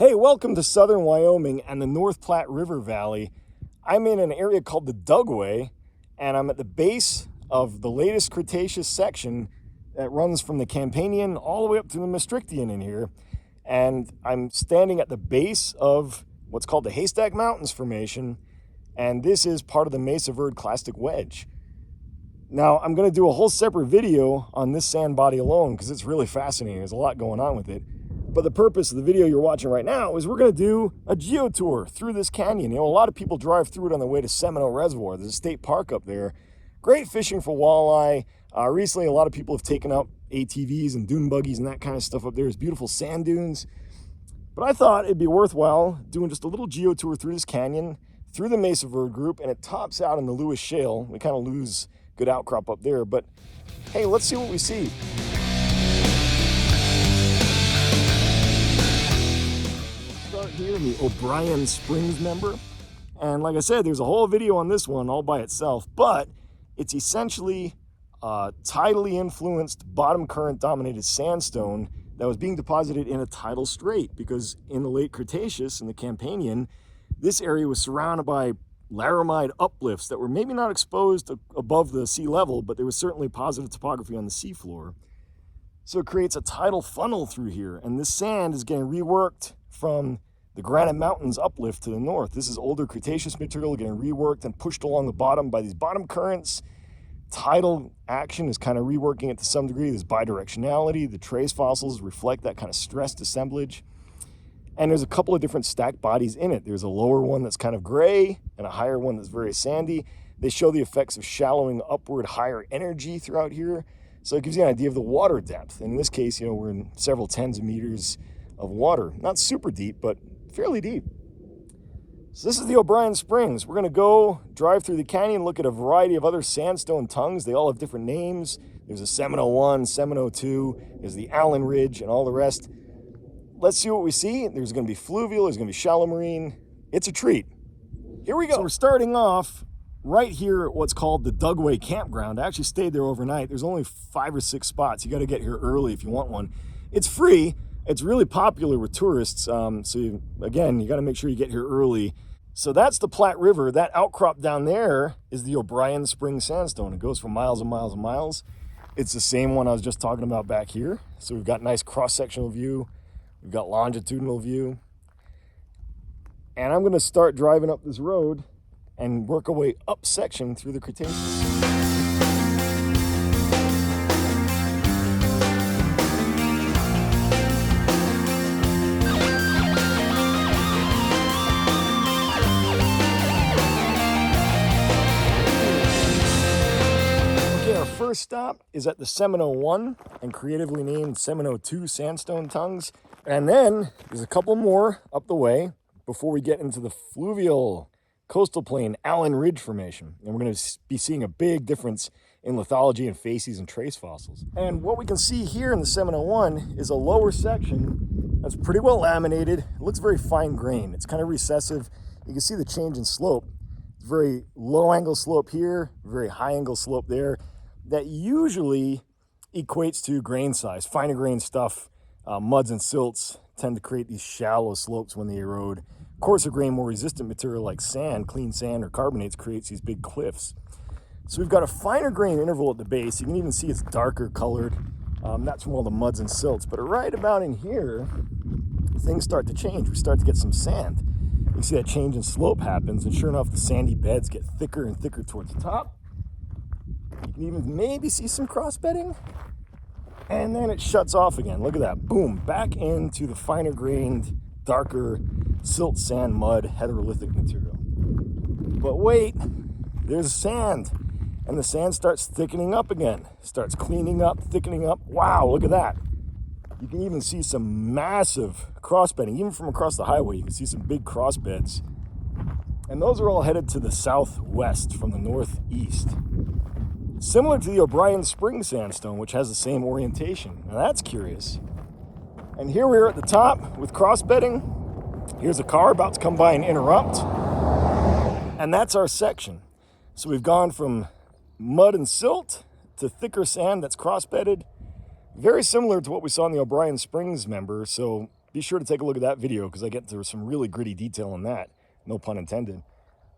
Hey, welcome to Southern Wyoming and the North Platte River Valley. I'm in an area called the Dugway, and I'm at the base of the latest Cretaceous section that runs from the Campanian all the way up to the Maastrichtian in here. And I'm standing at the base of what's called the Haystack Mountains Formation, and this is part of the Mesa Verde Clastic Wedge. Now, I'm going to do a whole separate video on this sand body alone because it's really fascinating. There's a lot going on with it. But the purpose of the video you're watching right now is we're going to do a geo-tour through this canyon. You know, a lot of people drive through it on their way to Seminole Reservoir. There's a state park up there. Great fishing for walleye. Recently, a lot of people have taken up ATVs and dune buggies and that kind of stuff up there. There's beautiful sand dunes. But I thought it'd be worthwhile doing just a little geo-tour through this canyon, through the Mesa Verde group, and it tops out in the Lewis Shale. We kind of lose good outcrop up there, but hey, let's see what we see. Here in the O'Brien Springs member, and like I said, there's a whole video on this one all by itself, but it's essentially tidally influenced bottom current dominated sandstone that was being deposited in a tidal strait, because in the late Cretaceous in the Campanian, this area was surrounded by laramide uplifts that were maybe not exposed above the sea level, but there was certainly positive topography on the seafloor. So it creates a tidal funnel through here, and this sand is getting reworked from the Granite Mountains uplift to the north. This is older Cretaceous material getting reworked and pushed along the bottom by these bottom currents. Tidal action is kind of reworking it to some degree. There's bidirectionality. The trace fossils reflect that kind of stressed assemblage. And there's a couple of different stacked bodies in it. There's a lower one that's kind of gray and a higher one that's very sandy. They show the effects of shallowing upward, higher energy throughout here. So it gives you an idea of the water depth. In this case, you know, we're in several tens of meters of water. Not super deep, but fairly deep. So this is the O'Brien Springs. We're going to go drive through the canyon, look at a variety of other sandstone tongues. They all have different names. There's a Seminole 1, Seminole 2, there's the Allen Ridge, and all the rest. Let's see what we see. There's going to be fluvial, there's going to be shallow marine. It's a treat. Here we go. So we're starting off right here at what's called the Dugway Campground. I actually stayed there overnight. There's only 5 or 6 spots. You got to get here early if you want one. It's free. It's really popular with tourists, again, you got to make sure you get here early. So that's the Platte River. That outcrop down there is the O'Brien Springs sandstone. It goes for miles and miles and miles. It's the same one I was just talking about back here. So we've got nice cross-sectional view. We've got longitudinal view. And I'm going to start driving up this road and work our way up section through the Cretaceous. First stop is at the Seminole 1 and creatively named Seminole 2 sandstone tongues. And then there's a couple more up the way before we get into the fluvial coastal plain Allen Ridge Formation. And we're going to be seeing a big difference in lithology and facies and trace fossils. And what we can see here in the Seminole 1 is a lower section that's pretty well laminated. It looks very fine grained. It's kind of recessive. You can see the change in slope. It's very low angle slope here, very high angle slope there. That usually equates to grain size. Finer grain stuff, muds and silts tend to create these shallow slopes when they erode. Coarser grain, more resistant material like sand, clean sand or carbonates creates these big cliffs. So we've got a finer grain interval at the base. You can even see it's darker colored. That's from all the muds and silts. But right about in here, things start to change. We start to get some sand. You see that change in slope happens, and sure enough, the sandy beds get thicker and thicker towards the top. You can even maybe see some cross-bedding, and then it shuts off again. Look at that, boom, back into the finer grained, darker silt, sand, mud, heterolithic material. But wait, there's sand, and the sand starts thickening up again, starts cleaning up, thickening up. Wow, look at that. You can even see some massive cross-bedding, even from across the highway. You can see some big cross beds, and those are all headed to the southwest from the northeast. Similar to the O'Brien Springs sandstone, which has the same orientation. Now that's curious. And here we are at the top with cross-bedding. Here's a car about to come by and interrupt. And that's our section. So we've gone from mud and silt to thicker sand that's cross-bedded. Very similar to what we saw in the O'Brien Springs member. So be sure to take a look at that video because I get into some really gritty detail on that. No pun intended.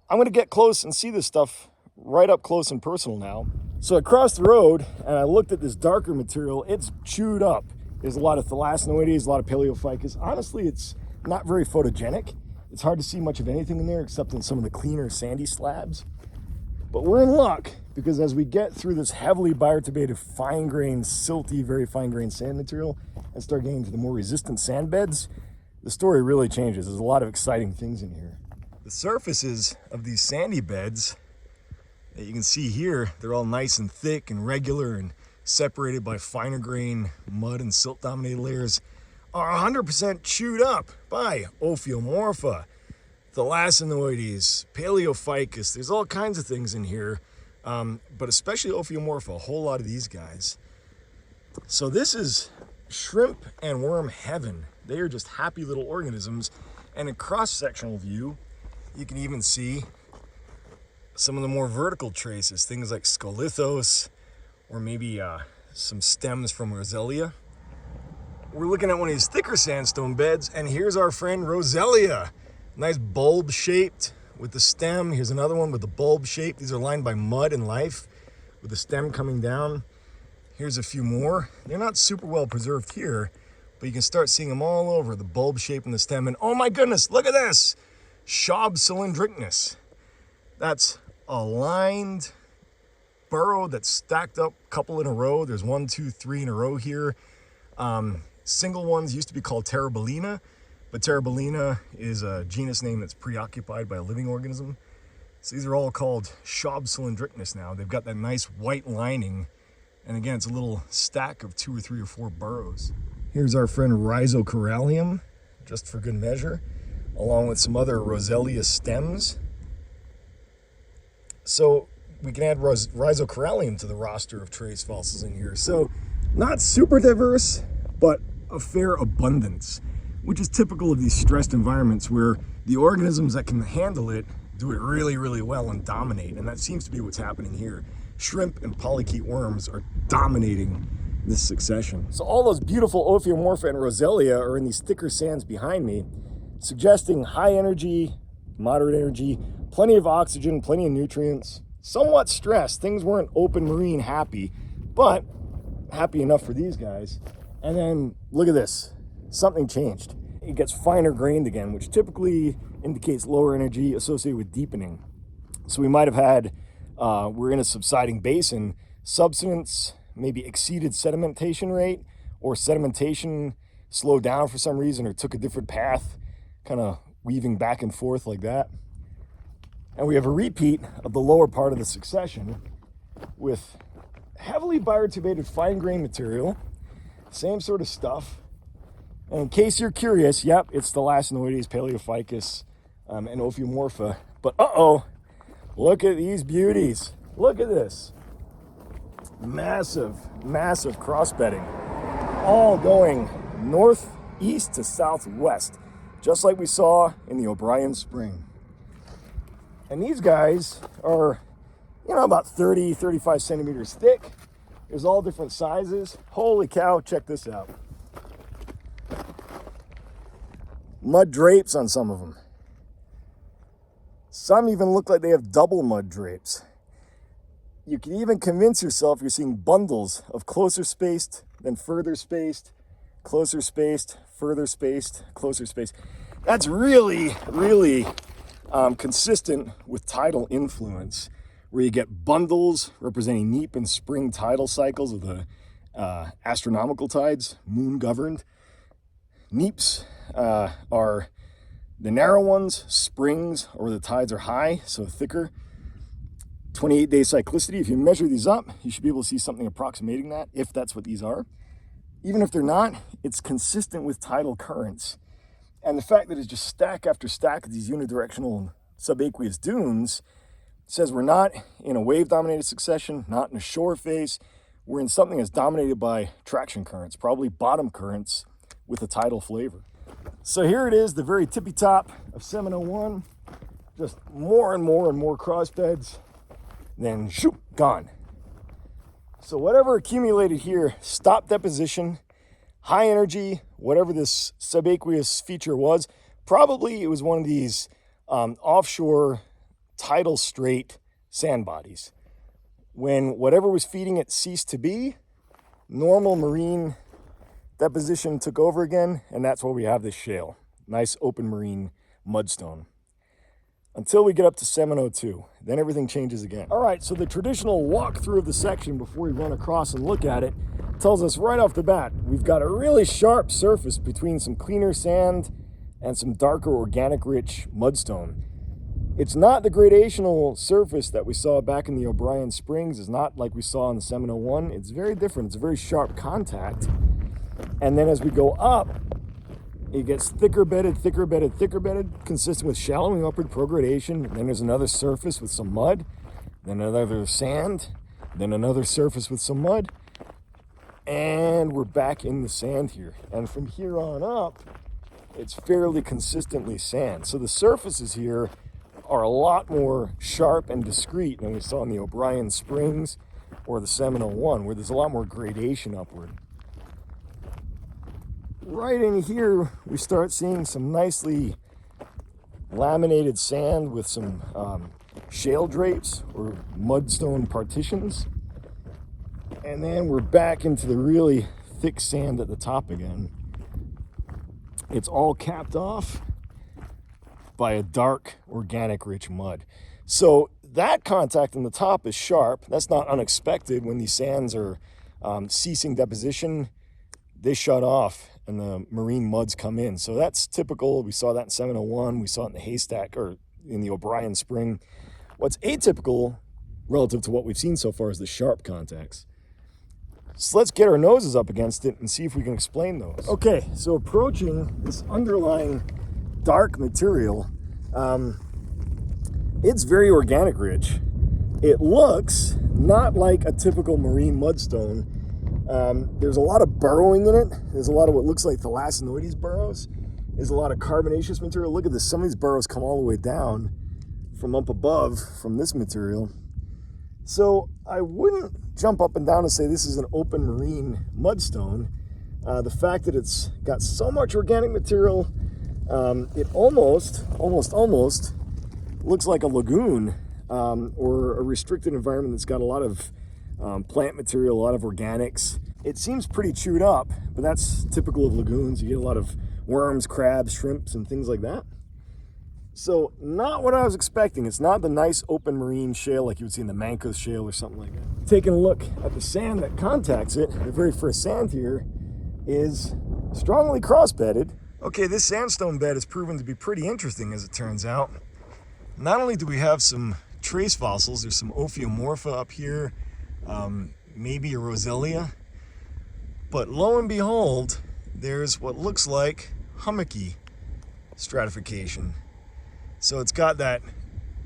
I'm going to get close and see this stuff right up close and personal now. So I crossed the road and I looked at this darker material. It's chewed up. There's a lot of thalassinoides, a lot of paleophycus. Honestly, it's not very photogenic. It's hard to see much of anything in there except in some of the cleaner sandy slabs. But we're in luck because as we get through this heavily bioturbated, fine-grained, silty, very fine-grained sand material and start getting to the more resistant sand beds, the story really changes. There's a lot of exciting things in here. The surfaces of these sandy beds that you can see here, they're all nice and thick and regular and separated by finer grain mud and silt dominated layers, are 100% chewed up by Ophiomorpha, thalassinoides, paleophycus. There's all kinds of things in here, but especially Ophiomorpha, a whole lot of these guys. So this is shrimp and worm heaven. They are just happy little organisms. And in cross-sectional view, you can even see some of the more vertical traces, things like Scolithos, or maybe some stems from Roselia. We're looking at one of these thicker sandstone beds, and here's our friend Roselia. Nice bulb shaped with the stem. Here's another one with the bulb shape. These are lined by mud and life with the stem coming down. Here's a few more. They're not super well preserved here, but you can start seeing them all over, the bulb shape and the stem. And oh my goodness, look at this! Schaub cylindricnus. That's a lined burrow that's stacked up, a couple in a row. There's 1, 2, 3 in a row here. Single ones used to be called Terribolina, but Terribolina is a genus name that's preoccupied by a living organism. So these are all called Schaub cylindricnus now. They've got that nice white lining, and again, it's a little stack of 2 or 3 or 4 burrows. Here's our friend Rhizocorallium, just for good measure, along with some other Roselia stems. So we can add Rhizocorallium to the roster of trace fossils in here. So not super diverse, but a fair abundance, which is typical of these stressed environments where the organisms that can handle it do it really, really well and dominate. And that seems to be what's happening here. Shrimp and polychaete worms are dominating this succession. So all those beautiful Ophiomorpha and Roselia are in these thicker sands behind me, suggesting high energy, moderate energy, plenty of oxygen, plenty of nutrients, somewhat stressed. Things weren't open marine happy, but happy enough for these guys. And then look at this, something changed. It gets finer grained again, which typically indicates lower energy associated with deepening. So we might have had, we're in a subsiding basin, subsidence maybe exceeded sedimentation rate, or sedimentation slowed down for some reason or took a different path, kind of weaving back and forth like that. And we have a repeat of the lower part of the succession with heavily bioturbated fine-grained material, same sort of stuff. And in case you're curious, yep, it's thalassinoides, paleophycus, and Ophiomorpha. But look at these beauties. Look at this. Massive, massive cross-bedding, all going northeast to southwest, just like we saw in the O'Brien Spring. And these guys are, about 30, 35 centimeters thick. There's all different sizes. Holy cow, check this out. Mud drapes on some of them. Some even look like they have double mud drapes. You can even convince yourself you're seeing bundles of closer spaced, then further spaced, closer spaced, further spaced, closer spaced. That's really, really consistent with tidal influence, where you get bundles representing neap and spring tidal cycles of the astronomical tides, moon governed. Neaps are the narrow ones, springs, or the tides are high, so thicker. 28-day cyclicity, if you measure these up, you should be able to see something approximating that, if that's what these are. Even if they're not, it's consistent with tidal currents. And the fact that it's just stack after stack of these unidirectional subaqueous dunes says we're not in a wave-dominated succession, not in a shore face. We're in something that's dominated by traction currents, probably bottom currents with a tidal flavor. So here it is, the very tippy top of 701. Just more and more and more crossbeds. Then shoot, gone. So whatever accumulated here, stop deposition, high energy, whatever this subaqueous feature was. Probably it was one of these offshore tidal strait sand bodies. When whatever was feeding it ceased to be, normal marine deposition took over again, and that's where we have this shale. Nice open marine mudstone. Until we get up to Semino 2, then everything changes again. All right, so the traditional walkthrough of the section before we run across and look at it tells us right off the bat, we've got a really sharp surface between some cleaner sand and some darker organic rich mudstone. It's not the gradational surface that we saw back in the O'Brien Springs. It's not like we saw in the Semino 1. It's very different. It's a very sharp contact. And then as we go up, it gets thicker bedded, thicker bedded, thicker bedded, consistent with shallowing upward progradation. Then there's another surface with some mud, then another sand, then another surface with some mud. And we're back in the sand here. And from here on up, it's fairly consistently sand. So the surfaces here are a lot more sharp and discrete than we saw in the O'Brien Springs or the Semino 1, where there's a lot more gradation upward. Right in here, we start seeing some nicely laminated sand with some shale drapes or mudstone partitions. And then we're back into the really thick sand at the top again. It's all capped off by a dark, organic, rich mud. So that contact in the top is sharp. That's not unexpected. When these sands are ceasing deposition, they shut off and the marine muds come in. So that's typical. We saw that in Semino 1. We saw it in the Haystack, or in the O'Brien Spring. What's atypical relative to what we've seen so far is the sharp contacts. So let's get our noses up against it and see if we can explain those. Okay, so approaching this underlying dark material, it's very organic rich. It looks not like a typical marine mudstone. There's a lot of burrowing in it. There's a lot of what looks like thalassinoides burrows. There's a lot of carbonaceous material. Look at this. Some of these burrows come all the way down from up above from this material. So I wouldn't jump up and down and say this is an open marine mudstone. The fact that it's got so much organic material, it almost looks like a lagoon or a restricted environment that's got a lot of plant material, a lot of organics. It seems pretty chewed up, but that's typical of lagoons. You get a lot of worms, crabs, shrimps, and things like that. So not what I was expecting. It's not the nice open marine shale like you would see in the Mancos Shale or something like that. Taking a look at the sand that contacts it, the very first sand here is strongly cross-bedded. Okay, this sandstone bed has proven to be pretty interesting as it turns out. Not only do we have some trace fossils, there's some Ophiomorpha up here, maybe a Roselia, but lo and behold, there's what looks like hummocky stratification. So it's got that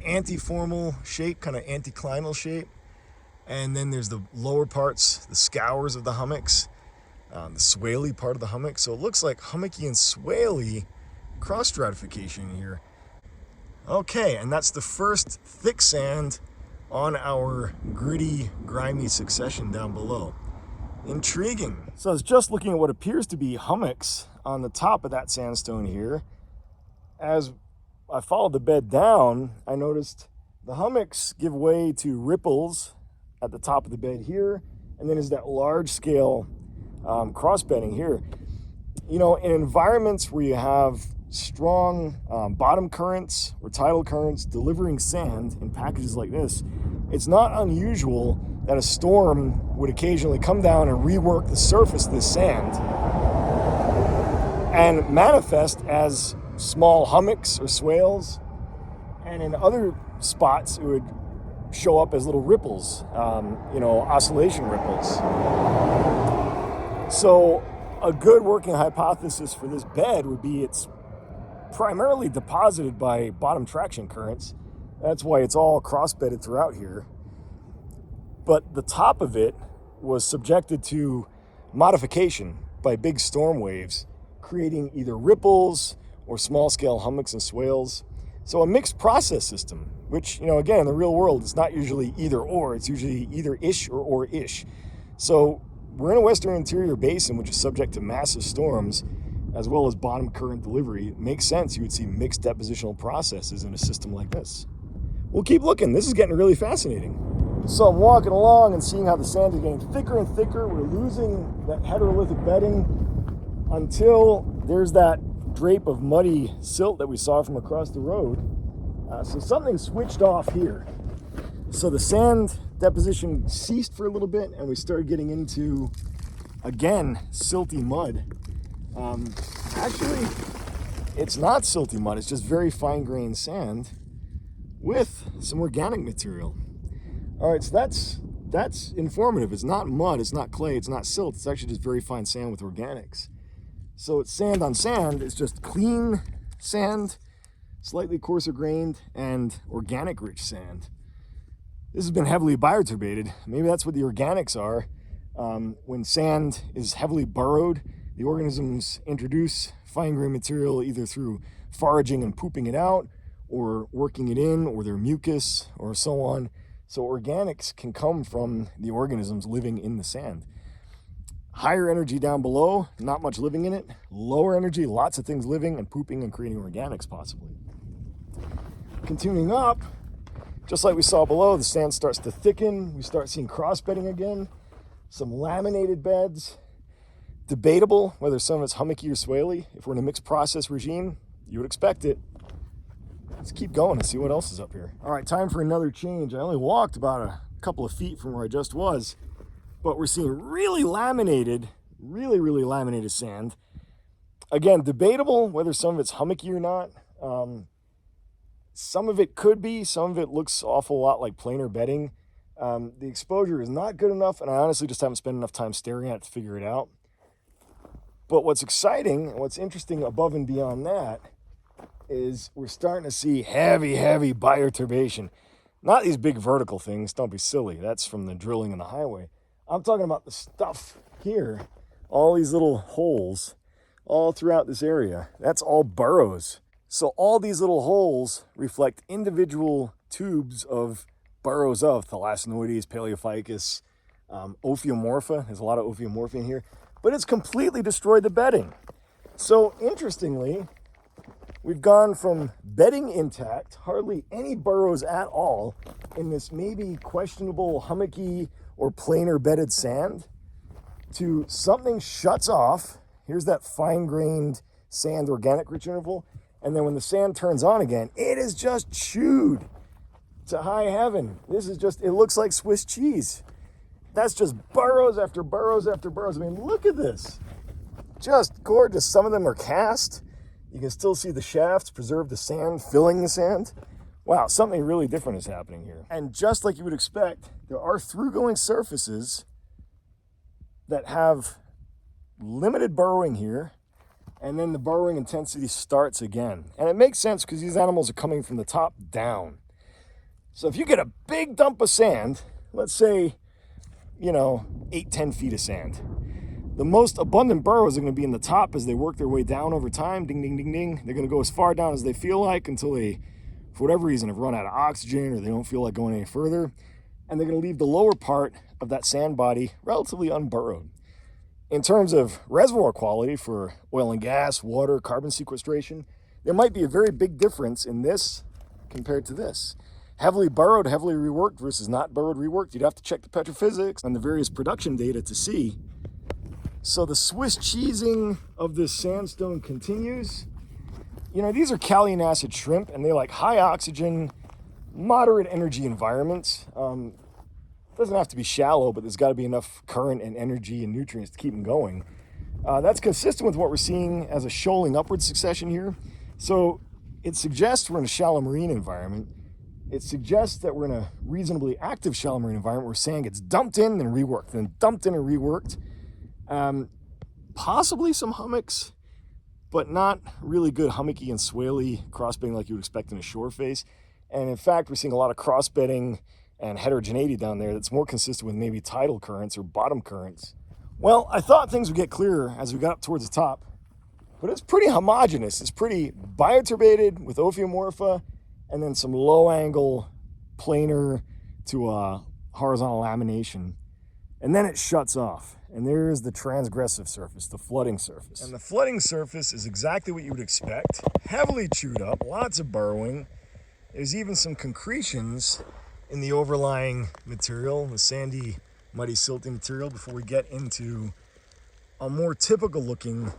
antiformal shape, kind of anticlinal shape, and then there's the lower parts, the scours of the hummocks, the swaley part of the hummock. So it looks like hummocky and swaley cross stratification here. Okay, and that's the first thick sand on our gritty, grimy succession down below. Intriguing. So I was just looking at what appears to be hummocks on the top of that sandstone here. As I followed the bed down, I noticed the hummocks give way to ripples at the top of the bed here, and then there's that large scale cross bedding here. You know, in environments where you have strong bottom currents or tidal currents delivering sand in packages like this, it's not unusual that a storm would occasionally come down and rework the surface of this sand and manifest as small hummocks or swales, and in other spots it would show up as little ripples, you know, oscillation ripples. So a good working hypothesis for this bed would be it's primarily deposited by bottom traction currents. That's why it's all cross-bedded throughout here. But the top of it was subjected to modification by big storm waves, creating either ripples or small-scale hummocks and swales. So a mixed process system, which, you know, again, in the real world, it's not usually either or, it's usually either ish or ish. So we're in a Western Interior basin, which is subject to massive storms, as well as bottom current delivery, it makes sense you would see mixed depositional processes in a system like this. We'll keep looking. This is getting really fascinating. So I'm walking along and seeing how the sand is getting thicker and thicker. We're losing that heterolithic bedding until there's that drape of muddy silt that we saw from across the road. So something switched off here. So the sand deposition ceased for a little bit and we started getting into, again, silty mud. Actually, it's not silty mud. It's just very fine-grained sand with some organic material. All right, so that's informative. It's not mud, it's not clay, it's not silt. It's actually just very fine sand with organics. So it's sand on sand. It's just clean sand, slightly coarser grained, and organic rich sand. This has been heavily bioturbated. Maybe that's what the organics are. When sand is heavily burrowed, the organisms introduce fine-grained material either through foraging and pooping it out, or working it in, or their mucus, or so on. So organics can come from the organisms living in the sand. Higher energy down below, not much living in it. Lower energy, lots of things living and pooping and creating organics possibly. Continuing up, just like we saw below, the sand starts to thicken. We start seeing cross bedding again, some laminated beds. Debatable whether some of it's hummocky or swaley. If we're in a mixed process regime, you would expect it. Let's keep going and see what else is up here. All right, time for another change. I only walked about a couple of feet from where I just was, but we're seeing really laminated sand. Again, debatable whether some of it's hummocky or not. Some of it could be, some of it looks awful lot like planer bedding. The exposure is not good enough, and I honestly just haven't spent enough time staring at it to figure it out. But what's exciting and what's interesting above and beyond that is we're starting to see heavy bioturbation. Not these big vertical things, don't be silly. That's from the drilling in the highway. I'm talking about the stuff here, all these little holes all throughout this area. That's all burrows. So all these little holes reflect individual tubes of burrows of Thalassinoides, Paleophycus, Ophiomorpha. There's a lot of Ophiomorpha in here. But it's completely destroyed the bedding. So interestingly, we've gone from bedding intact, hardly any burrows at all, in this maybe questionable hummocky or planer bedded sand, to something shuts off. Here's that fine-grained sand organic rich interval. And then when the sand turns on again, it is just chewed to high heaven. This is just, it looks like Swiss cheese. That's just burrows after burrows after burrows. I mean, look at this. Just gorgeous. Some of them are cast. You can still see the shafts preserve the sand, filling the sand. Wow, something really different is happening here. And just like you would expect, there are through-going surfaces that have limited burrowing here, and then the burrowing intensity starts again. And it makes sense because these animals are coming from the top down. So if you get a big dump of sand, let's say, 8-10 feet of sand, the most abundant burrows are going to be in the top as they work their way down over time. Ding, ding, ding, ding. They're going to go as far down as they feel like until they, for whatever reason, have run out of oxygen or they don't feel like going any further. And they're going to leave the lower part of that sand body relatively unburrowed. In terms of reservoir quality for oil and gas, water, carbon sequestration, there might be a very big difference in this compared to this. Heavily burrowed, heavily reworked versus not burrowed, reworked. You'd have to check the petrophysics and the various production data to see. So the Swiss cheesing of this sandstone continues. These are Callian acid shrimp, and they like high oxygen, moderate energy environments. Doesn't have to be shallow, but there's got to be enough current and energy and nutrients to keep them going. That's consistent with what we're seeing as a shoaling upward succession here. So it suggests we're in a shallow marine environment. It suggests that we're in a reasonably active shallow marine environment where sand gets dumped in and reworked, then dumped in and reworked. Possibly some hummocks, but not really good hummocky and swaley crossbedding like you would expect in a shore face. And in fact, we're seeing a lot of crossbedding and heterogeneity down there that's more consistent with maybe tidal currents or bottom currents. Well, I thought things would get clearer as we got up towards the top, but it's pretty homogeneous. It's pretty bioturbated with Ophiomorpha, and then some low angle planer to horizontal lamination. And then it shuts off. And there's the transgressive surface, the flooding surface. And the flooding surface is exactly what you would expect. Heavily chewed up, lots of burrowing. There's even some concretions in the overlying material, the sandy, muddy, silty material, before we get into a more typical looking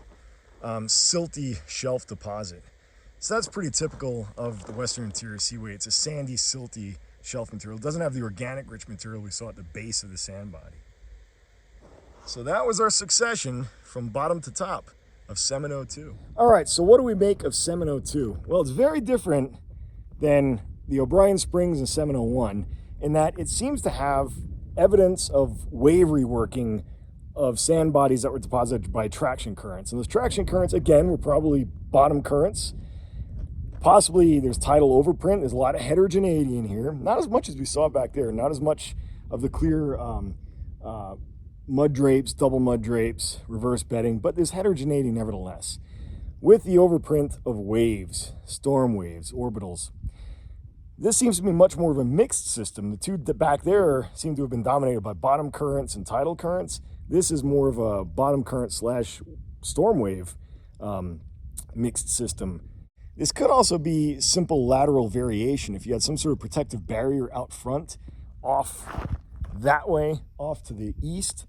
silty shelf deposit. So that's pretty typical of the Western Interior Seaway. It's a sandy, silty shelf material. It doesn't have the organic rich material we saw at the base of the sand body. So that was our succession from bottom to top of Seminole 2. All right, so what do we make of Seminole 2? Well, it's very different than the O'Brien Springs and Seminole 1 in that it seems to have evidence of wave reworking of sand bodies that were deposited by traction currents. And those traction currents, again, were probably bottom currents. Possibly there's tidal overprint. There's a lot of heterogeneity in here. Not as much as we saw back there. Not as much of the clear mud drapes, double mud drapes, reverse bedding, but there's heterogeneity nevertheless. With the overprint of waves, storm waves, orbitals. This seems to be much more of a mixed system. The two back there seem to have been dominated by bottom currents and tidal currents. This is more of a bottom current slash storm wave mixed system. This could also be simple lateral variation. If you had some sort of protective barrier out front, off that way, off to the east,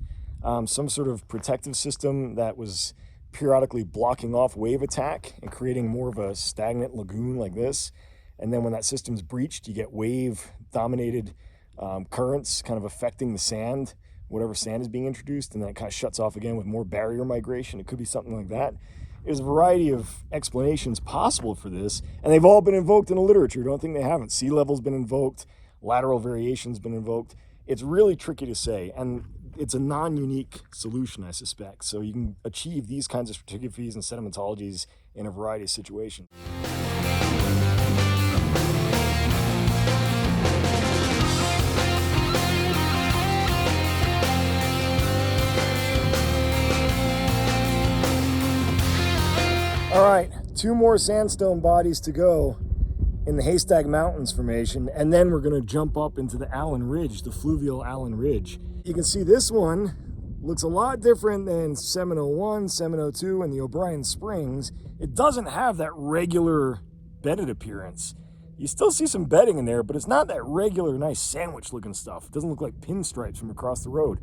some sort of protective system that was periodically blocking off wave attack and creating more of a stagnant lagoon like this. And then when that system's breached, you get wave-dominated currents kind of affecting the sand, whatever sand is being introduced, and then it kind of shuts off again with more barrier migration. It could be something like that. There's a variety of explanations possible for this, and they've all been invoked in the literature. Don't think they haven't. Sea level's been invoked, lateral variation's been invoked. It's really tricky to say, and it's a non-unique solution, I suspect. So you can achieve these kinds of stratigraphies and sedimentologies in a variety of situations. All right, 2 more sandstone bodies to go in the Haystack Mountains formation, and then we're gonna jump up into the Allen Ridge, the fluvial Allen Ridge. You can see this one looks a lot different than Seminole 1, Seminole 2, and the O'Brien Springs. It doesn't have that regular bedded appearance. You still see some bedding in there, but it's not that regular, nice sandwich-looking stuff. It doesn't look like pinstripes from across the road.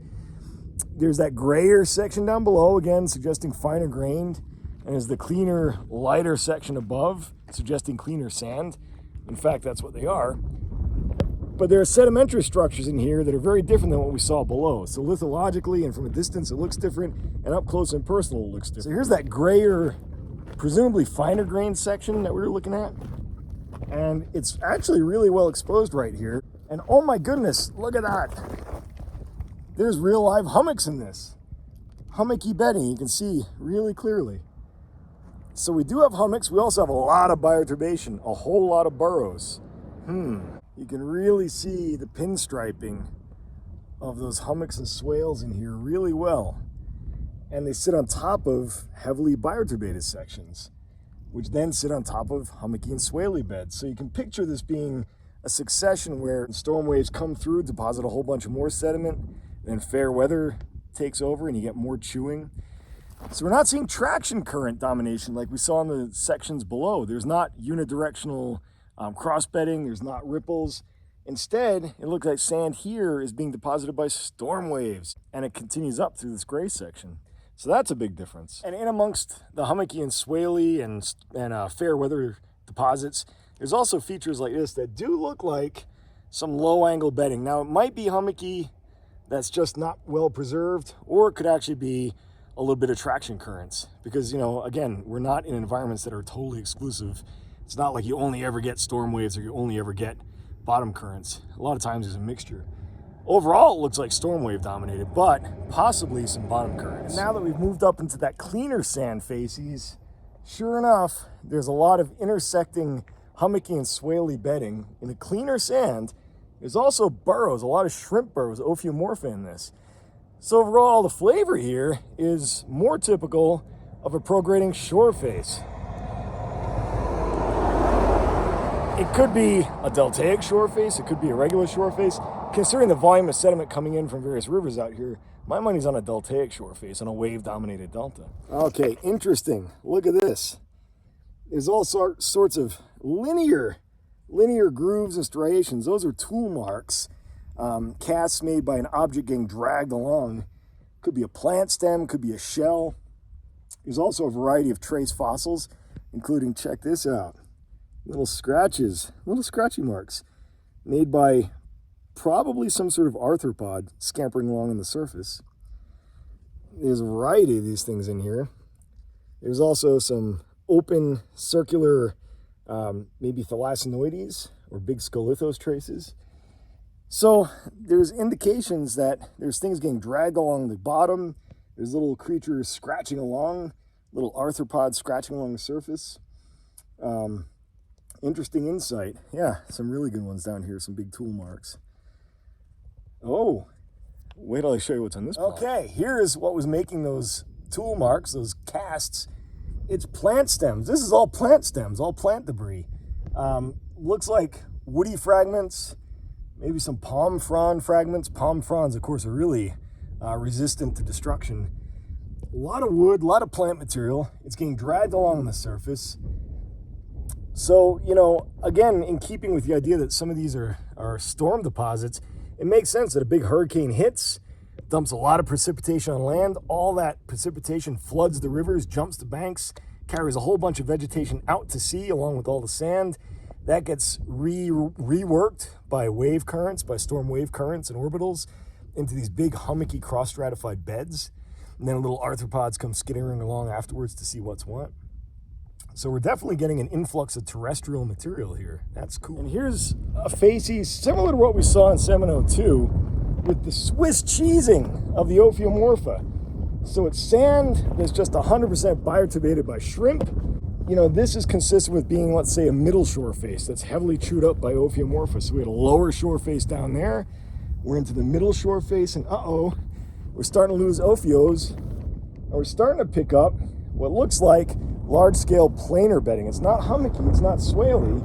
There's that grayer section down below, again, suggesting finer grained. And there's the cleaner, lighter section above, suggesting cleaner sand. In fact, that's what they are. But there are sedimentary structures in here that are very different than what we saw below. So lithologically and from a distance, it looks different, and up close and personal, it looks different. So here's that grayer, presumably finer grained section that we were looking at. And it's actually really well exposed right here. And oh my goodness, look at that. There's real live hummocks in this. Hummocky bedding, you can see really clearly. So we do have hummocks. We also have a lot of bioturbation, a whole lot of burrows. You can really see the pinstriping of those hummocks and swales in here really well. And they sit on top of heavily bioturbated sections, which then sit on top of hummocky and swaley beds. So you can picture this being a succession where storm waves come through, deposit a whole bunch of more sediment, then fair weather takes over and you get more chewing. So we're not seeing traction current domination like we saw in the sections below. There's not unidirectional cross bedding, there's not ripples. Instead, it looks like sand here is being deposited by storm waves, and it continues up through this gray section. So that's a big difference. And in amongst the hummocky and swaley and fair weather deposits, there's also features like this that do look like some low angle bedding. Now it might be hummocky that's just not well preserved, or it could actually be a little bit of traction currents, because, you know, again, we're not in environments that are totally exclusive. It's not like you only ever get storm waves or you only ever get bottom currents. A lot of times there's a mixture. Overall, it looks like storm wave dominated, but possibly some bottom currents. And now that we've moved up into that cleaner sand facies, sure enough, there's a lot of intersecting hummocky and swaley bedding. In the cleaner sand, there's also burrows, a lot of shrimp burrows, Ophiomorpha in this. So overall, the flavor here is more typical of a prograding shore face. It could be a deltaic shore face, it could be a regular shore face. Considering the volume of sediment coming in from various rivers out here, My money's on a deltaic shore face, on a wave-dominated delta. Okay, interesting. Look at this. There's all sorts of linear grooves and striations. Those are tool marks, casts made by an object getting dragged along. Could be a plant stem, could be a shell. There's also a variety of trace fossils, including, check this out, little scratches, little scratchy marks made by probably some sort of arthropod scampering along on the surface. There's a variety of these things in here. There's also some open circular, maybe thalassinoides or big scolithos traces. So there's indications that there's things getting dragged along the bottom. There's little creatures scratching along, little arthropods scratching along the surface. Interesting insight. Yeah, some really good ones down here, some big tool marks. Oh, wait till I show you what's on this block. Okay, here's what was making those tool marks, those casts. It's plant stems. This is all plant stems, all plant debris. Looks like woody fragments, maybe some palm frond fragments. Palm fronds, of course, are really resistant to destruction. A lot of wood, a lot of plant material. It's getting dragged along on the surface. So, you know, again, in keeping with the idea that some of these are storm deposits, it makes sense that a big hurricane hits, dumps a lot of precipitation on land. All that precipitation floods the rivers, jumps the banks, carries a whole bunch of vegetation out to sea along with all the sand. That gets reworked by wave currents, by storm wave currents and orbitals into these big hummocky cross-stratified beds. And then little arthropods come skittering along afterwards to see what's what. So we're definitely getting an influx of terrestrial material here. That's cool. And here's a facies similar to what we saw in 702 with the Swiss cheesing of the Ophiomorpha. So it's sand that's just 100% bioturbated by shrimp. You know, this is consistent with being, let's say, a middle shore face that's heavily chewed up by Ophiomorpha. So we had a lower shore face down there. We're into the middle shore face, and we're starting to lose Ophios. And we're starting to pick up what looks like large-scale planar bedding. It's not hummocky, it's not swaley.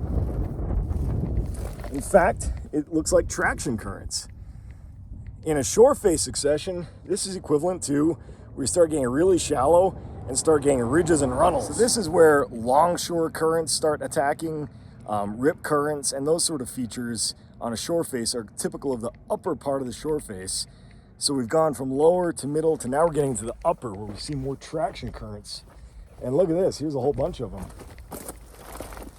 In fact, it looks like traction currents. In a shore face succession, this is equivalent to where you start getting really shallow and start getting ridges and runnels. So this is where longshore currents start attacking, rip currents, and those sort of features on a shore face are typical of the upper part of the shore face. So we've gone from lower to middle to now we're getting to the upper where we see more traction currents. And look at this, here's a whole bunch of them.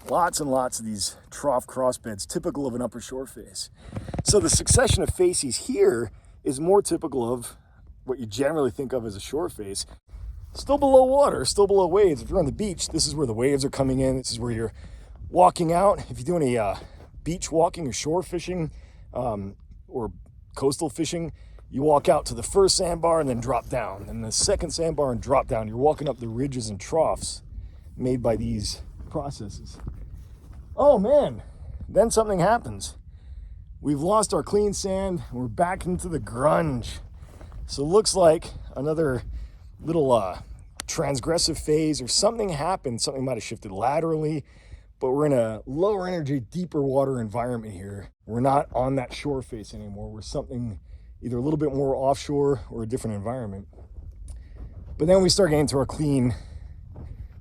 Lots and lots of these trough crossbeds, typical of an upper shore face. So the succession of facies here is more typical of what you generally think of as a shore face. Still below water, still below waves. If you're on the beach, this is where the waves are coming in. This is where you're walking out. If you're doing a beach walking or shore fishing or coastal fishing, you walk out to the first sandbar and then drop down. And the second sandbar and drop down. You're walking up the ridges and troughs made by these processes. Oh man, then something happens. We've lost our clean sand. We're back into the grunge. So it looks like another little transgressive phase or something happened. Something might have shifted laterally, but we're in a lower energy, deeper water environment here. We're not on that shore face anymore. We're something either a little bit more offshore or a different environment. But then we start getting to our clean,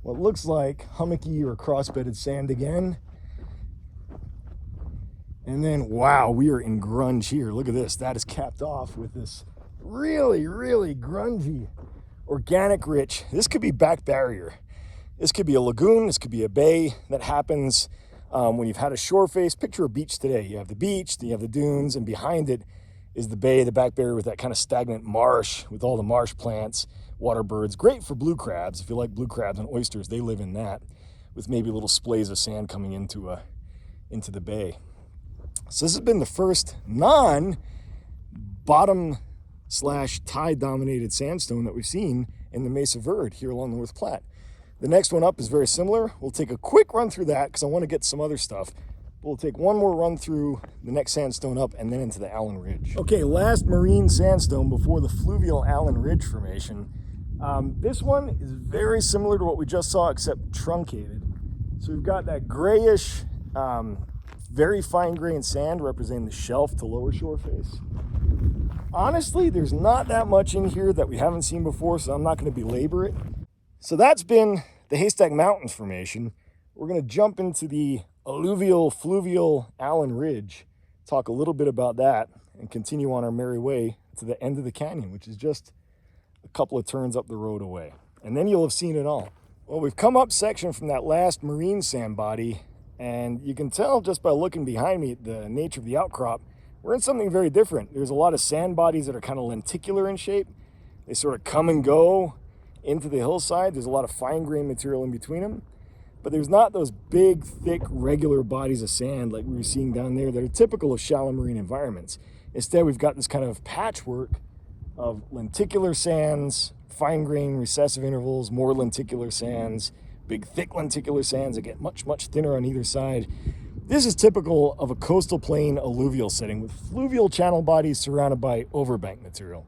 what looks like hummocky or cross-bedded sand again. And then, wow, we are in grunge here. Look at this. That is capped off with this really, really grungy, organic rich. This could be back barrier. This could be a lagoon. This could be a bay that happens when you've had a shore face. Picture a beach today. You have the beach, then you have the dunes, and behind it is the bay, the back barrier with that kind of stagnant marsh with all the marsh plants, water birds. Great for blue crabs. If you like blue crabs and oysters, they live in that with maybe little splays of sand coming into the bay. So this has been the first non-bottom/tide dominated sandstone that we've seen in the Mesa Verde here along the North Platte. The next one up is very similar. We'll take a quick run through that because I want to get some other stuff. We'll take one more run through the next sandstone up and then into the Allen Ridge. Okay, last marine sandstone before the fluvial Allen Ridge Formation. This one is very similar to what we just saw except truncated. So we've got that grayish, very fine grained sand representing the shelf to lower shore face. Honestly, there's not that much in here that we haven't seen before, so I'm not going to belabor it. So that's been the Haystack Mountains Formation. We're going to jump into the alluvial fluvial Allen Ridge, talk a little bit about that, and continue on our merry way to the end of the canyon, which is just a couple of turns up the road away. And then you'll have seen it all. Well, we've come up section from that last marine sand body, and you can tell just by looking behind me at the nature of the outcrop, we're in something very different. There's a lot of sand bodies that are kind of lenticular in shape. They sort of come and go into the hillside. There's a lot of fine grained material in between them, but there's not those big, thick, regular bodies of sand like we were seeing down there that are typical of shallow marine environments. Instead, we've got this kind of patchwork of lenticular sands, fine grained recessive intervals, more lenticular sands, big, thick lenticular sands that get much, much thinner on either side. This is typical of a coastal plain alluvial setting with fluvial channel bodies surrounded by overbank material.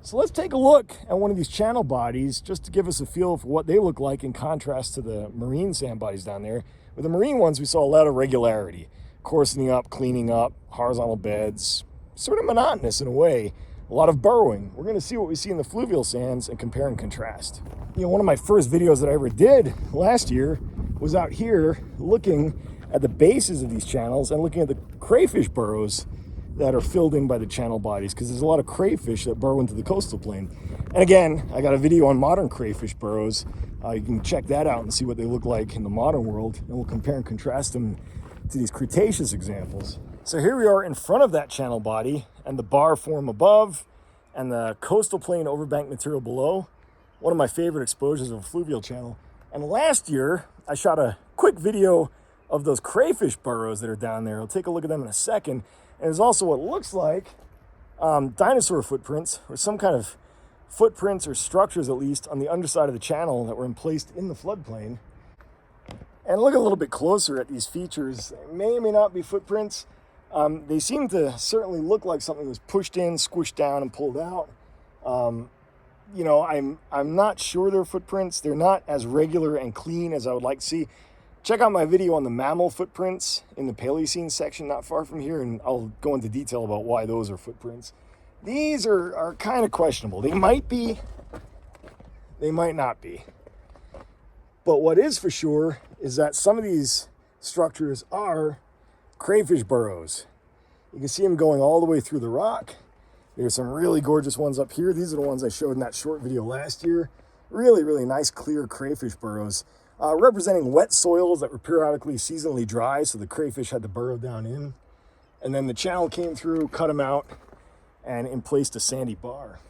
So let's take a look at one of these channel bodies just to give us a feel for what they look like in contrast to the marine sand bodies down there. With the marine ones, we saw a lot of regularity, coarsening up, cleaning up, horizontal beds, sort of monotonous in a way, a lot of burrowing. We're going to see what we see in the fluvial sands and compare and contrast. You know, one of my first videos that I ever did last year was out here looking at the bases of these channels and looking at the crayfish burrows that are filled in by the channel bodies, because there's a lot of crayfish that burrow into the coastal plain. And again, I got a video on modern crayfish burrows. You can check that out and see what they look like in the modern world, and we'll compare and contrast them to these Cretaceous examples. So here we are in front of that channel body and the bar form above and the coastal plain overbank material below. One of my favorite exposures of a fluvial channel. And last year, I shot a quick video of those crayfish burrows that are down there. I'll take a look at them in a second. And there's also what looks like dinosaur footprints, or some kind of footprints or structures at least on the underside of the channel that were placed in the floodplain. And look a little bit closer at these features. They may or may not be footprints. They seem to certainly look like something was pushed in, squished down, and pulled out. You know, I'm not sure they're footprints. They're not as regular and clean as I would like to see. Check out my video on the mammal footprints in the Paleocene section not far from here, and I'll go into detail about why those are footprints. These are kind of questionable. They might be, they might not be. But what is for sure is that some of these structures are crayfish burrows. You can see them going all the way through the rock. There's some really gorgeous ones up here. These are the ones I showed in that short video last year. Really, really nice, clear crayfish burrows. Representing wet soils that were periodically seasonally dry, so the crayfish had to burrow down in. And then the channel came through, cut them out, and emplaced a sandy bar.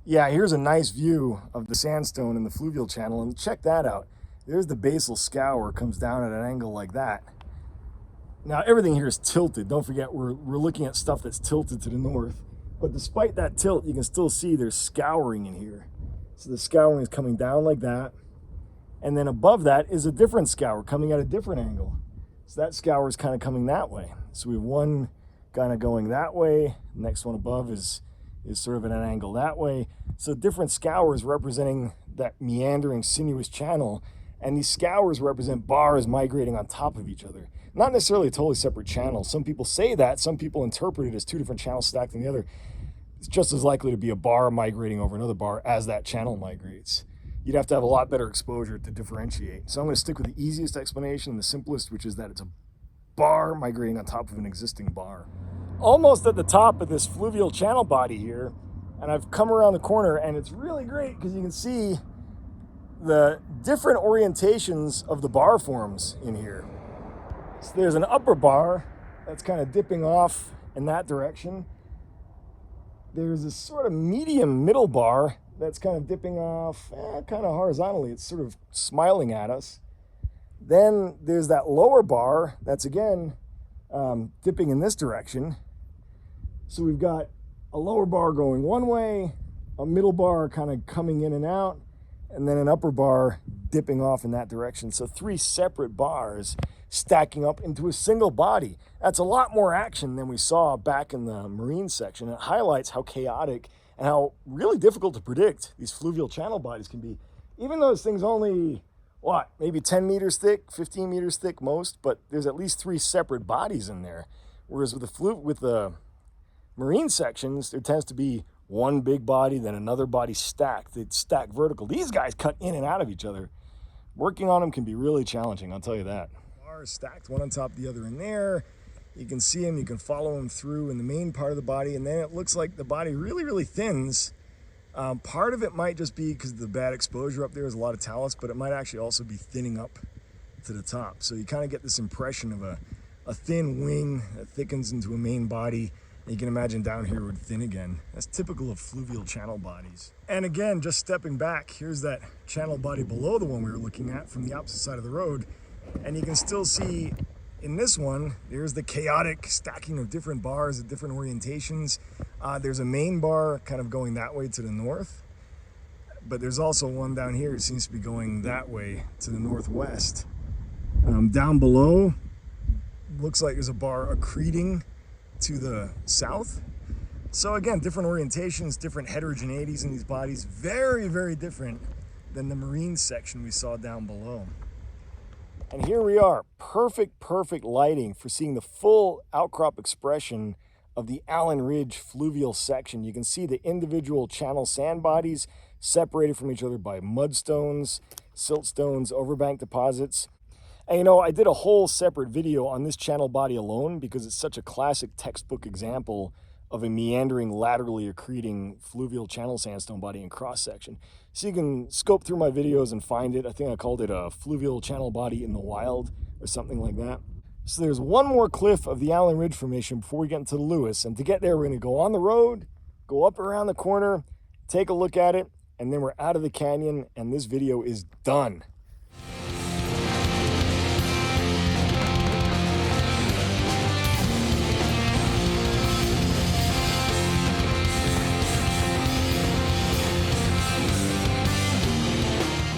Yeah, here's a nice view of the sandstone in the fluvial channel, and check that out. There's the basal scour, comes down at an angle like that. Now, everything here is tilted. Don't forget, we're looking at stuff that's tilted to the north. But despite that tilt, you can still see there's scouring in here. So the scouring is coming down like that. And then above that is a different scour coming at a different angle. So that scour is kind of coming that way. So we have one kind of going that way. The next one above is sort of at an angle that way. So different scours representing that meandering sinuous channel. And these scours represent bars migrating on top of each other. Not necessarily a totally separate channel. Some people say that. Some people interpret it as two different channels stacked on the other. It's just as likely to be a bar migrating over another bar as that channel migrates. You'd have to have a lot better exposure to differentiate. So I'm going to stick with the easiest explanation, the simplest, which is that it's a bar migrating on top of an existing bar. Almost at the top of this fluvial channel body here, and I've come around the corner, and it's really great because you can see the different orientations of the bar forms in here. So there's an upper bar that's kind of dipping off in that direction. There's a sort of medium middle bar that's kind of dipping off kind of horizontally. It's sort of smiling at us. Then there's that lower bar that's again dipping in this direction. So we've got a lower bar going one way, a middle bar kind of coming in and out, and then an upper bar dipping off in that direction. So three separate bars stacking up into a single body. That's a lot more action than we saw back in the marine section. It highlights how chaotic and how really difficult to predict these fluvial channel bodies can be. Even though this thing's only, what, maybe 10 meters thick, 15 meters thick most, but there's at least three separate bodies in there. Whereas with the marine sections, there tends to be one big body, then another body stacked. They stack vertical. These guys cut in and out of each other. Working on them can be really challenging, I'll tell you that. Bars stacked one on top of the other in there. You can see them, you can follow them through in the main part of the body, and then it looks like the body really, really thins. Part of it might just be because of the bad exposure up there is a lot of talus, but it might actually also be thinning up to the top. So you kind of get this impression of a thin wing that thickens into a main body. And you can imagine down here would thin again. That's typical of fluvial channel bodies. And again, just stepping back, here's that channel body below the one we were looking at from the opposite side of the road. And you can still see in this one, there's the chaotic stacking of different bars at different orientations. There's a main bar kind of going that way to the north, but there's also one down here that seems to be going that way to the northwest. Down below, looks like there's a bar accreting to the south. So again, different orientations, different heterogeneities in these bodies, very, very different than the marine section we saw down below. And here we are, perfect lighting for seeing the full outcrop expression of the Allen Ridge fluvial section. You can see the individual channel sand bodies separated from each other by mudstones, siltstones, overbank deposits. And you know, I did a whole separate video on this channel body alone because it's such a classic textbook example of a meandering, laterally accreting fluvial channel sandstone body in cross section. So you can scope through my videos and find it. I think I called it a fluvial channel body in the wild or something like that. So there's one more cliff of the Allen Ridge Formation before we get into the Lewis. And to get there, we're gonna go on the road, go up around the corner, take a look at it, and then we're out of the canyon and this video is done.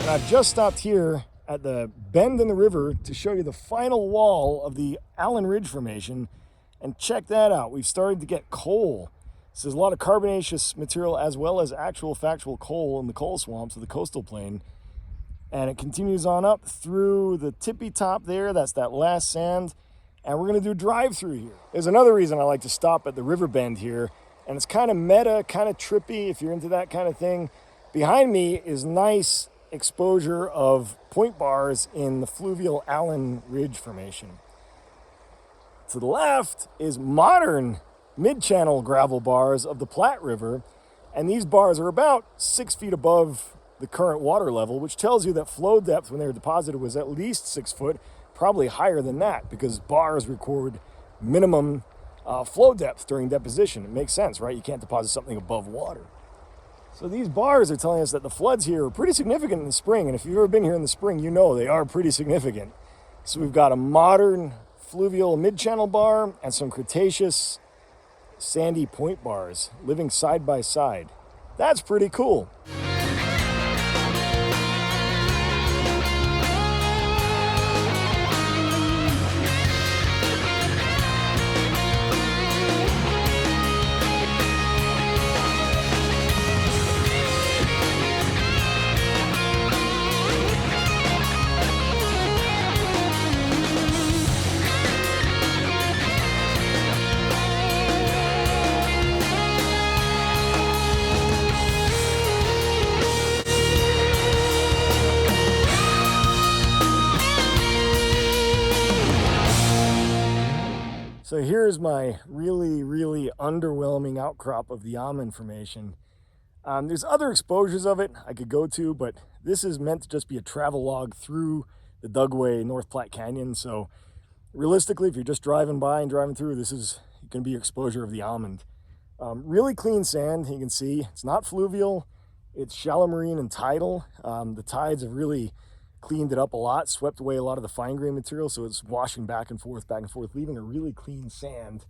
I've just stopped here at the bend in the river to show you the final wall of the Allen Ridge Formation, and check that out. We've started to get coal. So there's a lot of carbonaceous material as well as actual factual coal in the coal swamps of the coastal plain, and it continues on up through the tippy top there. That's that last sand, and we're gonna do drive-through here. There's another reason I like to stop at the river bend here, and it's kind of meta, kind of trippy if you're into that kind of thing. Behind me is nice exposure of point bars in the fluvial Allen Ridge Formation. To the left is modern mid-channel gravel bars of the Platte River, and these bars are about 6 feet above the current water level, which tells you that flow depth when they were deposited was at least 6 foot, probably higher than that, because bars record minimum flow depth during deposition. It makes sense, right? You can't deposit something above water. So these bars are telling us that the floods here are pretty significant in the spring, and if you've ever been here in the spring, you know they are pretty significant. So we've got a modern fluvial mid-channel bar and some Cretaceous sandy point bars living side by side. That's pretty cool. So here's my really underwhelming outcrop of the Allen Formation. There's other exposures of it I could go to, but this is meant to just be a travel log through the Dugway North Platte Canyon. So realistically, if you're just driving by and driving through, this is going to be your exposure of the almond. Really clean sand, you can see. It's not fluvial, it's shallow marine and tidal. The tides have really cleaned it up a lot, swept away a lot of the fine grain material, so it's washing back and forth, leaving a really clean sand.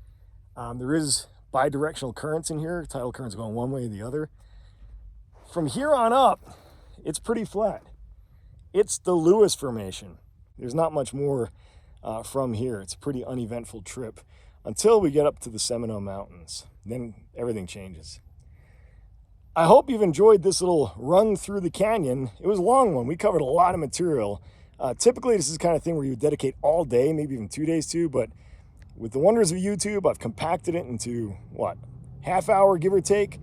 There is bi-directional currents in here, tidal currents going one way or the other. From here on up, it's pretty flat. It's the Lewis Formation. There's not much more from here. It's a pretty uneventful trip until we get up to the Seminole Mountains. Then everything changes. I hope you've enjoyed this little run through the canyon. It was a long one. We covered a lot of material. Typically, this is the kind of thing where you dedicate all day, maybe even 2 days to, but with the wonders of YouTube, I've compacted it into, half hour, give or take.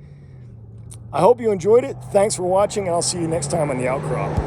I hope you enjoyed it. Thanks for watching, and I'll see you next time on The Outcrop.